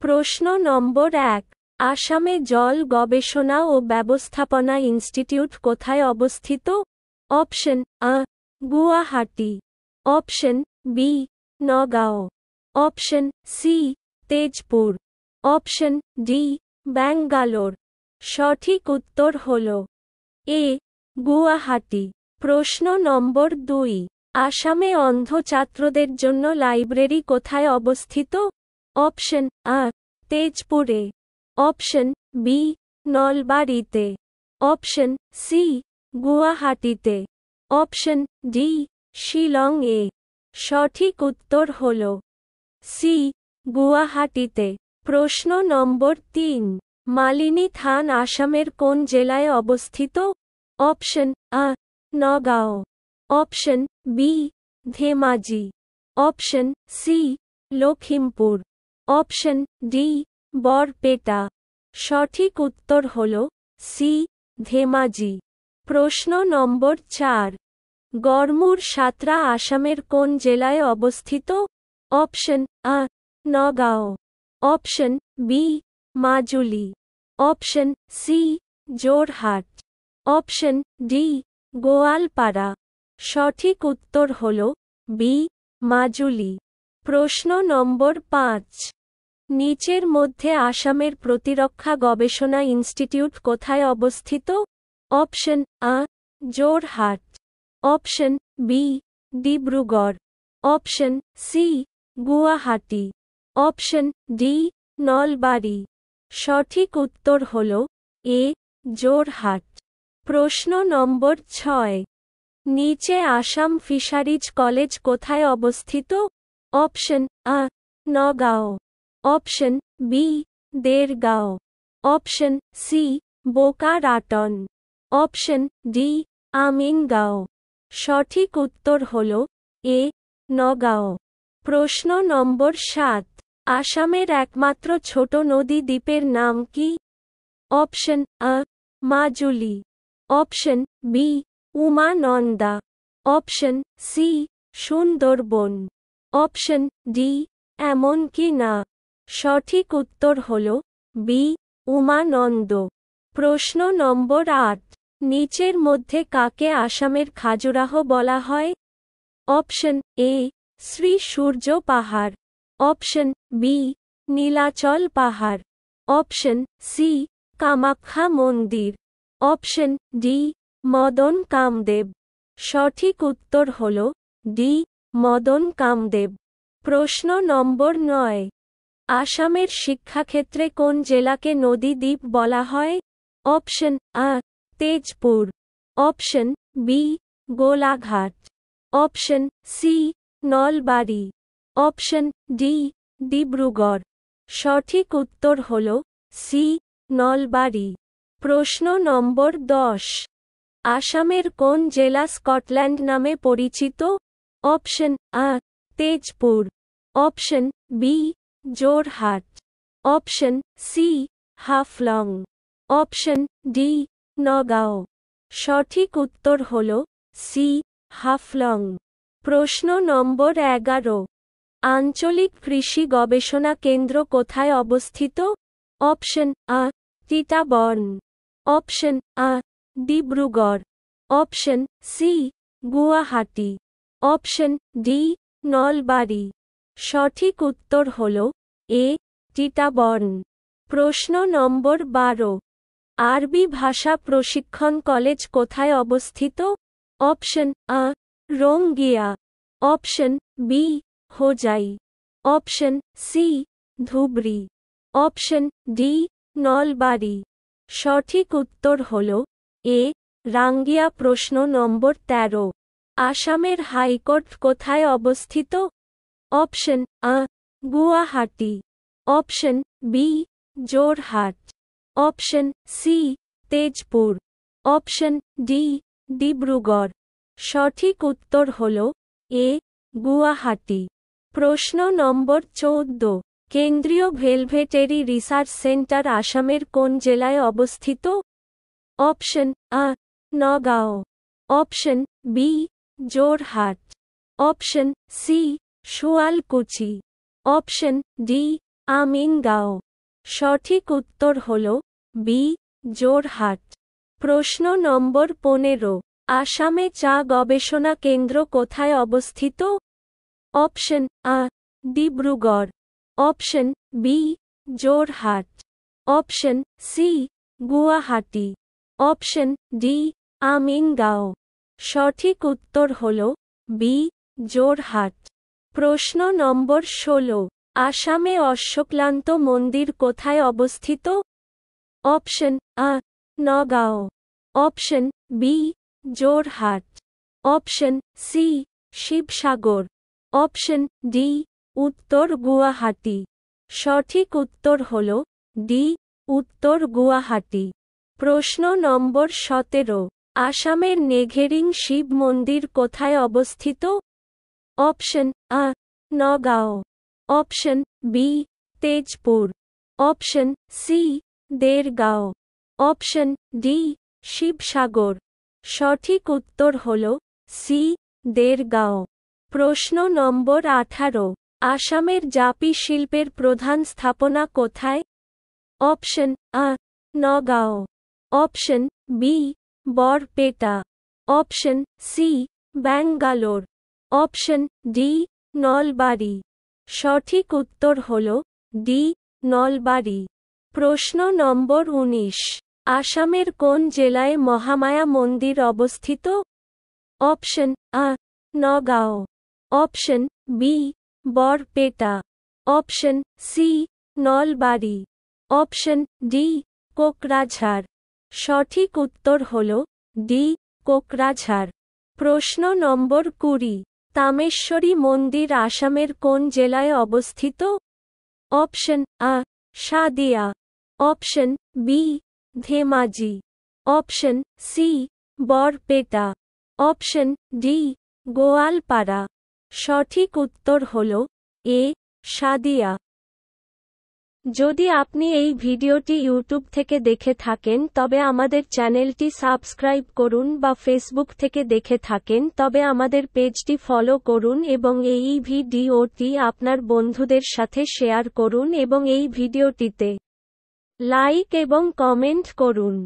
প্রশ্ন নম্বর ১। আসামে জল গবেষণা ও ব্যবস্থাপনা ইনস্টিটিউট কোথায় অবস্থিত? Option A Guwahati, option B Nagaon, option C Tezpur, option D Bangalore. সঠিক উত্তর হল এ গুয়াহাটি। প্রশ্ন নম্বর ২। আসামে অন্ধ ছাত্রদের জন্য লাইব্রেরি কোথায় অবস্থিত? অপশন আ তেজপুরে, অপশন বি নলবাড়িতে, অপশন সি গুয়াহাটিতে, অপশন ডি শিলং এ। সঠিক উত্তর হল সি গুয়াহাটিতে। প্রশ্ন নম্বর ৩। মালিনী থান আসামের কোন জেলায় অবস্থিত? Option A Nagaon, option B Dhemaji, option C Lakhimpur, option D Barpeta. সঠিক উত্তর হল সি ধেমাজি। প্রশ্ন নম্বর ৪। গড়মুর সাতরা আসামের কোন জেলায় অবস্থিত? Option A Nagaon, option B Majuli, option C Jorhat, option D Goalpara. সঠিক উত্তর হল বি মাজুলি। প্রশ্ন নম্বর ৫। নিচের মধ্যে আসামের প্রতিরক্ষা গবেষণা ইনস্টিটিউট কোথায় অবস্থিত? Option A Jorhat, option B Dibrugarh, option C Guwahati, option D Nalbari. সঠিক উত্তর হল এ জোরহাট। প্রশ্ন নম্বর ৬। নিচে আসাম ফিশারিজ কলেজ কোথায় অবস্থিত? Option A Nagaon, option B Dergaon, option C বোকারাটন, অপশন ডি আমিনগাঁও। সঠিক উত্তর হল এ নগাঁও। প্রশ্ন নম্বর ৭। আসামের একমাত্র ছোট নদী দ্বীপের নাম কি? Option A Majuli, option B Umananda, option C Sundarban, option D এমনকি না। সঠিক উত্তর হল বি উমানন্দ। প্রশ্ন নম্বর ৮। নিচের মধ্যে কাকে আসামের খাজুরাহ বলা হয়? অপশন এ শ্রী সূর্য পাহাড়, অপশন বি নীলাচল পাহাড়, অপশন সি কামাখ্যা মন্দির, অপশন ডি মদন কামদেব। সঠিক উত্তর হল ডি মদন কামদেব। প্রশ্ন নম্বর ৯। আসামের শিক্ষাক্ষেত্রে কোন জেলাকে নদী দ্বীপ বলা হয়? Option A Tezpur, option B Golaghat, option C Nalbari, option D Dibrugarh. সঠিক উত্তর হল সি নলবাড়ি। প্রশ্ন নম্বর ১০। আসামের কোন জেলা স্কটল্যান্ড নামে পরিচিত? Option A Tezpur, option B Jorhat, option C Haflong, option D Nagaon. সঠিক উত্তর হল সি হাফলং। প্রশ্ন নম্বর ১১। আঞ্চলিক কৃষি গবেষণা কেন্দ্র কোথায় অবস্থিত? Option A Titabor, option A Dibrugarh, option C Guwahati, option D Nalbari. সঠিক উত্তর হল এ টিটাবর্ন। প্রশ্ন নম্বর ১২। আরবি ভাষা প্রশিক্ষণ কলেজ কোথায় অবস্থিত? Option A Rangia, option B Hojai, option C Dhubri, option D Nalbari. সঠিক উত্তর হল এ রাঙ্গিয়া। প্রশ্ন নম্বর ১৩। আসামের হাইকোর্ট কোথায় অবস্থিত? Option A Guwahati, option B Jorhat, option C Tezpur, option D Dibrugarh. সঠিক উত্তর হল এ গুয়াহাটি। প্রশ্ন নম্বর ১৪। কেন্দ্রীয় ভেলভেটেরি রিসার্চ সেন্টার আসামের কোন জেলায় অবস্থিত? Option A Nagaon, option B Jorhat, option C Sualkuchi, option D Amingaon. সঠিক উত্তর হল বি জোরহাট। প্রশ্ন নম্বর 15, আসামে চা গবেষণা কেন্দ্র কোথায় অবস্থিত? Option A Dibrugarh, option B Jorhat, option C Guwahati, option D Amingaon. সঠিক উত্তর হল বি জোরহাট। প্রশ্ন নম্বর 16, আসামে অশ্বক্লান্ত মন্দির কোথায় অবস্থিত? Option A Nagaon, option B Jorhat, option C Sivasagar, option D Uttar Guwahati. সঠিক উত্তর হল ডি উত্তর গুয়াহাটি। প্রশ্ন নম্বর 17, আসামের নেঘেরিং শিব মন্দির কোথায় অবস্থিত? Option A Nagaon, option B Tezpur, option C Dergaon, option D Sivasagar. সঠিক উত্তর হল সি দেরগাঁও। প্রশ্ন নম্বর 18, আসামের জাপি শিল্পের প্রধান স্থাপনা কোথায়? Option A Nagaon, option B Barpeta, option C Bangalore, option D Nalbari. সঠিক উত্তর হল ডি নলবাড়ি। প্রশ্ন নম্বর 19, আসামের কোন জেলায় মহামায়া মন্দির অবস্থিত? Option A Nagaon, option B Barpeta, option C Nalbari, option D Kokrajhar. সঠিক উত্তর হল ডি কোকরাঝাড়। প্রশ্ন নম্বর 20, তামেশ্বরী মন্দির আসামের কোন জেলায় অবস্থিত? Option A Sadiya, option B Dhemaji, option C Barpeta, option D Goalpara. সঠিক উত্তর হল এ সাদিয়া। যদি আপনি এই ভিডিওটি ইউটিউব থেকে দেখে থাকেন তবে আমাদের চ্যানেলটি সাবস্ক্রাইব করুন, বা ফেসবুক থেকে দেখে থাকেন তবে আমাদের পেজটি ফলো করুন এবং এই ভিডিওটি আপনার বন্ধুদের সাথে শেয়ার করুন এবং এই ভিডিওটিতে লাইক এবং কমেন্ট করুন।